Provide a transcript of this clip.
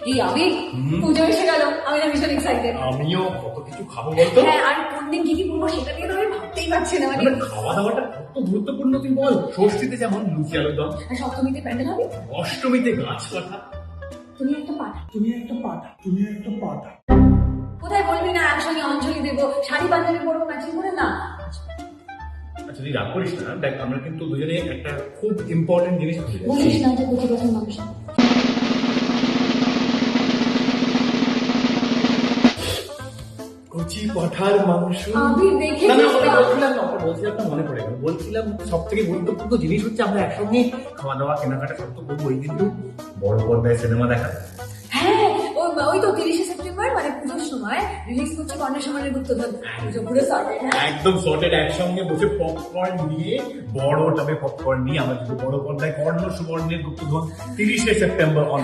এই আমি পুজো এসে গেল, আমি না ভীষণ এক্সাইটেড। আমিও কত কিছু খাবো বলতো। হ্যাঁ, আর কোন দিন কি কি করবো সেটা নিয়ে তো আমি ভাবতেই পারছি না। মানে খাওয়া দাওয়াটা কত গুরুত্বপূর্ণ তুই বল। ষষ্ঠীতে যেমন লুচি আলুর দম, আর সপ্তমীতে প্যান্ডেল হবে, অষ্টমীতে গাছ কাটা। তুমি একটা পাঠা, তুমি একটা পাটা, তুমি একটা পাটা। কোথায় বলবি না একসঙ্গে অঞ্জলি দেবো, শাড়ি পাঞ্জাবি পরবো ম্যাচিং করে না। আচ্ছা তুই রাগ করিস না, দেখ আমরা কিন্তু দুজনে একটা খুব ইম্পর্টেন্ট জিনিস ভুলে যাচ্ছি। বলিস না যে কোটি কথার মানুষ। কচি পাঠার মাংস। আমি দেখে না, না, বুঝলাম। বলছিলাম না, মনে পড়ে গেল। বলছিলাম সব থেকে গুরুত্বপূর্ণ জিনিস হচ্ছে আমরা একসঙ্গে খাওয়া দাওয়া কেনাকাটা সব তো করবোই, কিন্তু বড় পর্দায় সিনেমা দেখা। হ্যাঁ, ওই তো 30শে সেপ্টেম্বর মানে পুজোর সময় রিলিজ করছে কর্ণের সমানের গুপ্তধন। পুজো পুরো সর্টেড। একদম সর্টেড, একসঙ্গে বসে পপকর্ন নিয়ে, বড় টবে পপকর্ন নিয়ে আমরা যদি বড় পর্দায় কর্ণ সুবর্ণের গুপ্তধন 30শে সেপ্টেম্বর অন।